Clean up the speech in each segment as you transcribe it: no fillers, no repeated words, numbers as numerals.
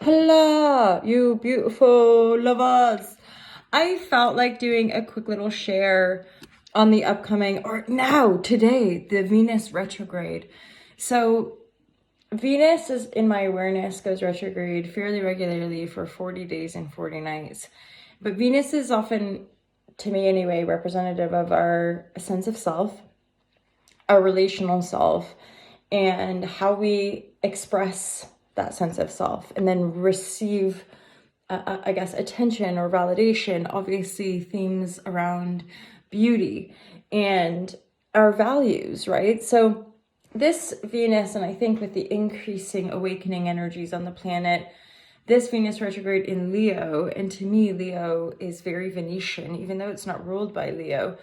Hello, you beautiful lovers. I felt like doing a quick little share on the upcoming, or now, today, the Venus retrograde. So, Venus is in my awareness, goes retrograde fairly regularly for 40 days and 40 nights. But Venus is often, to me anyway, representative of our sense of self, our relational self, and how we express that sense of self and then receive, I guess, attention or validation. Obviously, themes around beauty and our values, right? So this Venus, and I think with the increasing awakening energies on the planet, this Venus retrograde in Leo, and to me, Leo is very Venetian, even though it's not ruled by Leo.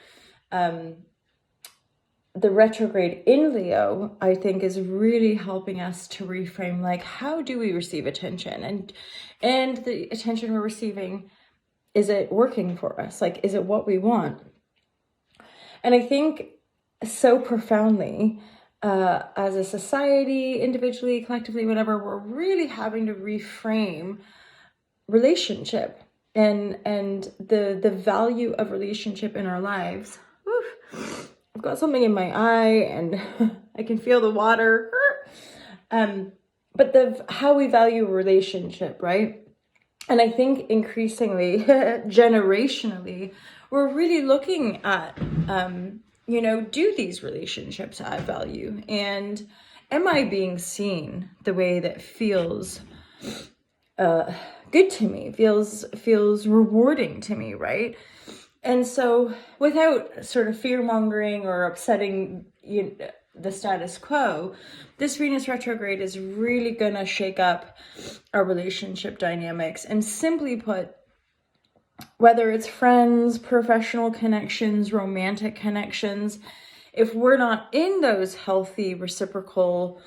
The retrograde in Leo, I think, is really helping us to reframe, like, how do we receive attention? And the attention we're receiving, is it working for us? Like, is it what we want? And I think so profoundly, as a society, individually, collectively, whatever, we're really having to reframe relationship and the value of relationship in our lives. Oof. I've got something in my eye and I can feel the water. But how we value a relationship, right? And I think increasingly, generationally, we're really looking at, do these relationships add value? And am I being seen the way that feels good to me, feels rewarding to me, right? And so without sort of fear-mongering or upsetting the status quo, this Venus retrograde is really going to shake up our relationship dynamics. And simply put, whether it's friends, professional connections, romantic connections, if we're not in those healthy, reciprocal,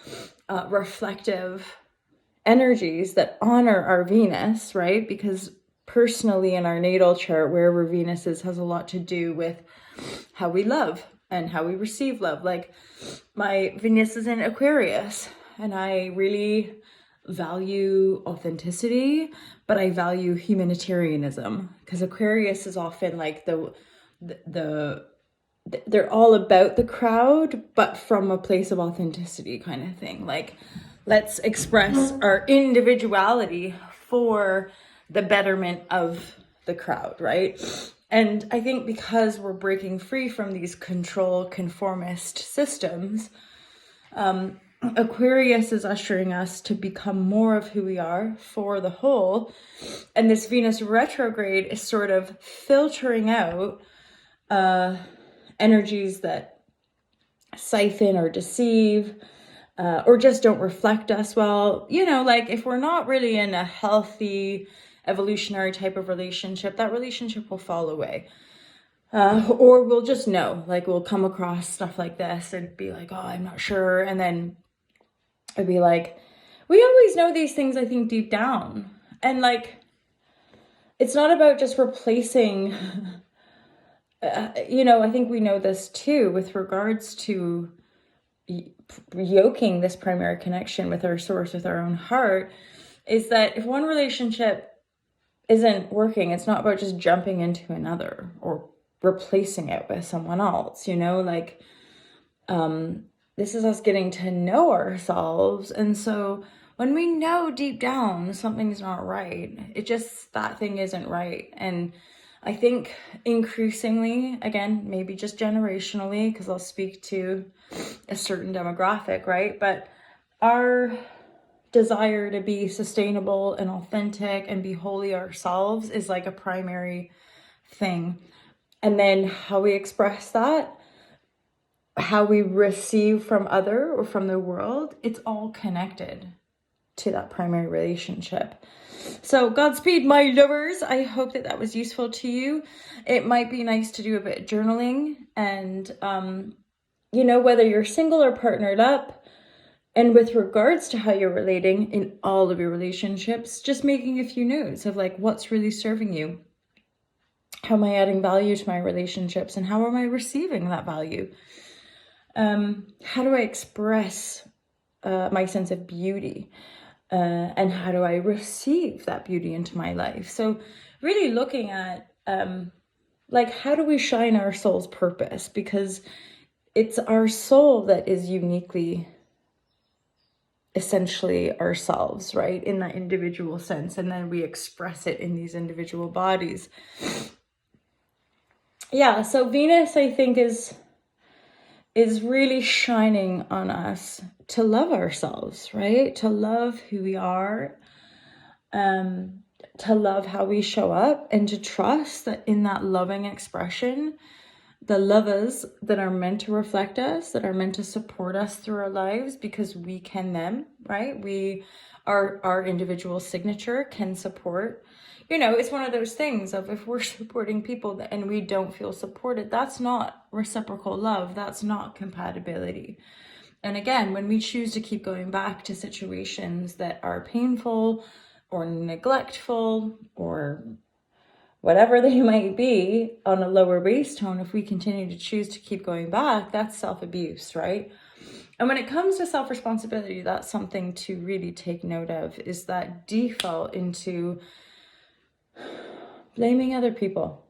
reflective energies that honor our Venus, right? Because personally in our natal chart, wherever Venus is, has a lot to do with how we love and how we receive love. Like, my Venus is in Aquarius, and I really value authenticity, but I value humanitarianism, because Aquarius is often like they're all about the crowd, but from a place of authenticity kind of thing. Like, let's express our individuality for the betterment of the crowd, right? And I think because we're breaking free from these control conformist systems, Aquarius is ushering us to become more of who we are for the whole. And this Venus retrograde is sort of filtering out energies that siphon or deceive, or just don't reflect us well. Like, if we're not really in a healthy, evolutionary type of relationship, that relationship will fall away. Or we'll just know, like, we'll come across stuff like this and be like, oh, I'm not sure. And then I'd be like, we always know these things, I think, deep down. And like, it's not about just replacing, I think we know this too, with regards to yoking this primary connection with our source, with our own heart, is that if one relationship isn't working, it's not about just jumping into another or replacing it with someone else, like, this is us getting to know ourselves. And so when we know deep down something's not right, that thing isn't right. And I think increasingly, again, maybe just generationally, because I'll speak to a certain demographic, right? But our desire to be sustainable and authentic and be wholly ourselves is like a primary thing. And then how we express that, how we receive from other or from the world, it's all connected to that primary relationship. So Godspeed, my lovers. I hope that was useful to you. It might be nice to do a bit of journaling and, whether you're single or partnered up, and with regards to how you're relating in all of your relationships, just making a few notes of like, what's really serving you? How am I adding value to my relationships? And how am I receiving that value? How do I express my sense of beauty? and how do I receive that beauty into my life? So really looking at like, how do we shine our soul's purpose? Because it's our soul that is uniquely, essentially ourselves, right? In that individual sense. And then we express it in these individual bodies. Yeah, so Venus, I think, is really shining on us to love ourselves, right? To love who we are, to love how we show up, and to trust that in that loving expression, the lovers that are meant to reflect us, that are meant to support us through our lives, because we can them, right? Our individual signature can support. You know, it's one of those things of, if we're supporting people and we don't feel supported, that's not reciprocal love. That's not compatibility. And again, when we choose to keep going back to situations that are painful or neglectful or whatever they might be on a lower base tone, if we continue to choose to keep going back, that's self-abuse, right? And when it comes to self-responsibility, that's something to really take note of, is that default into blaming other people.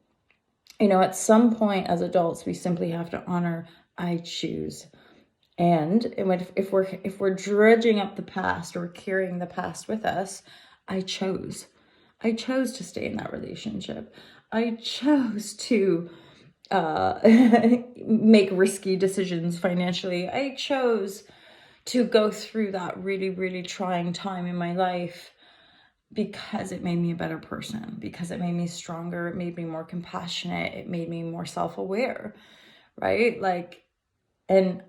You know, at some point as adults, we simply have to honor, I choose. And if we're dredging up the past or carrying the past with us, I chose to stay in that relationship. I chose to make risky decisions financially. I chose to go through that really, really trying time in my life because it made me a better person, because it made me stronger, it made me more compassionate, it made me more self-aware, right? Like, and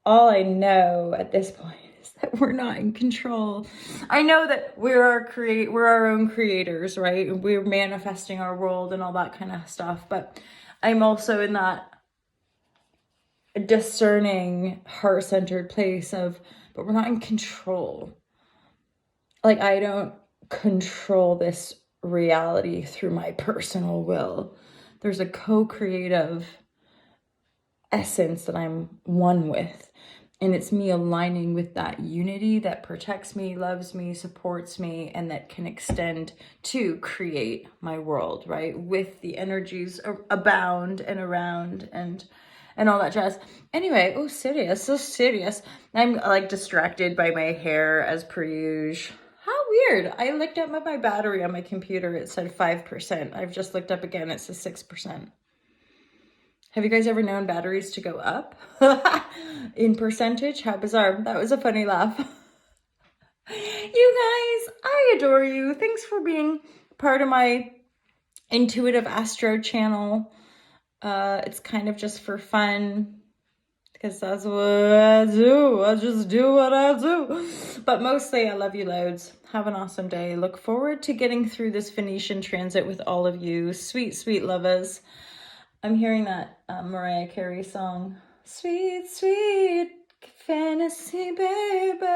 all I know at this point is that we're not in control. I know that we're our own creators, right? We're manifesting our world and all that kind of stuff. But I'm also in that discerning, heart-centered place of, but we're not in control. Like, I don't control this reality through my personal will. There's a co-creative essence that I'm one with. And it's me aligning with that unity that protects me, loves me, supports me, and that can extend to create my world, right? With the energies abound and around and all that jazz. Anyway, so serious. I'm like distracted by my hair as per usual. How weird. I looked up my battery on my computer. It said 5%. I've just looked up again. It says 6%. Have you guys ever known batteries to go up in percentage? How bizarre. That was a funny laugh. You guys, I adore you. Thanks for being part of my intuitive astro channel. It's kind of just for fun, because that's what I do. I just do what I do. But mostly I love you loads. Have an awesome day. Look forward to getting through this Phoenician transit with all of you. Sweet, sweet lovers. I'm hearing that Mariah Carey song, Sweet, Sweet Fantasy Baby.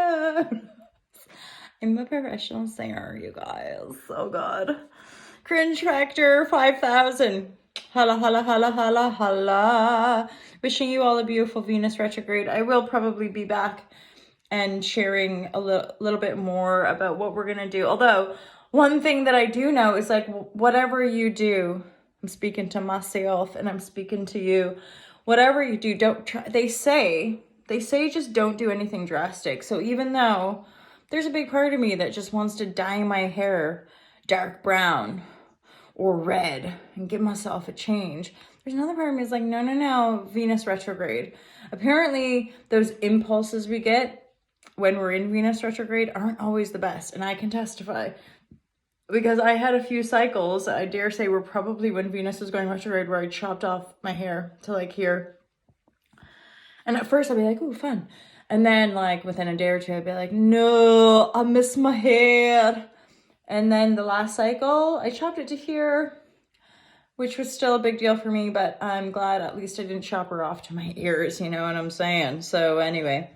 I'm a professional singer, you guys. Oh God. Cringe factor 5,000. Holla, holla, holla, holla, holla. Wishing you all a beautiful Venus retrograde. I will probably be back and sharing a little bit more about what we're going to do. Although, one thing that I do know is, like, whatever you do, I'm speaking to myself and I'm speaking to you. Whatever you do, don't try. They say just don't do anything drastic. So even though there's a big part of me that just wants to dye my hair dark brown or red and give myself a change, there's another part of me that's like, no, Venus retrograde. Apparently those impulses we get when we're in Venus retrograde aren't always the best. And I can testify, because I had a few cycles, I dare say, were probably when Venus was going retrograde, where I chopped off my hair to like here. And at first I'd be like, ooh, fun. And then like within a day or two, I'd be like, no, I miss my hair. And then the last cycle, I chopped it to here, which was still a big deal for me, but I'm glad at least I didn't chop her off to my ears, you know what I'm saying? So anyway,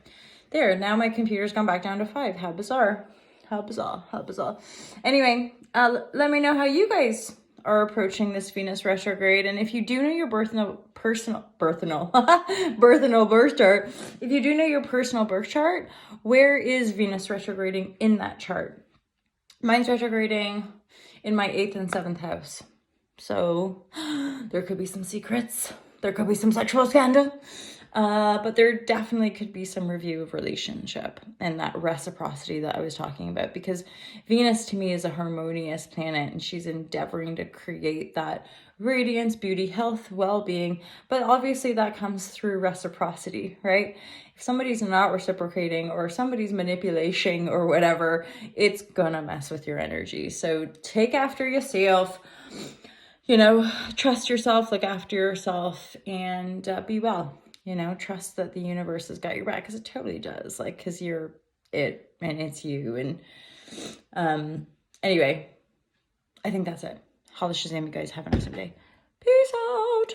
there, now my computer's gone back down to 5. How bizarre. How bizarre. Anyway, let me know how you guys are approaching this Venus retrograde. And if you do know your birth chart, if you do know your personal birth chart, where is Venus retrograding in that chart? Mine's retrograding in my 8th and 7th house. So there could be some secrets. There could be some sexual scandal. But there definitely could be some review of relationship and that reciprocity that I was talking about, because Venus to me is a harmonious planet and she's endeavoring to create that radiance, beauty, health, well-being. But obviously that comes through reciprocity, right? If somebody's not reciprocating or somebody's manipulating or whatever, it's gonna mess with your energy. So take after yourself, trust yourself, look after yourself, and be well. Trust that the universe has got your back, because it totally does. Because you're it and it's you. And anyway, I think that's it. Holla Shazam, you guys. Have an awesome day. Peace out.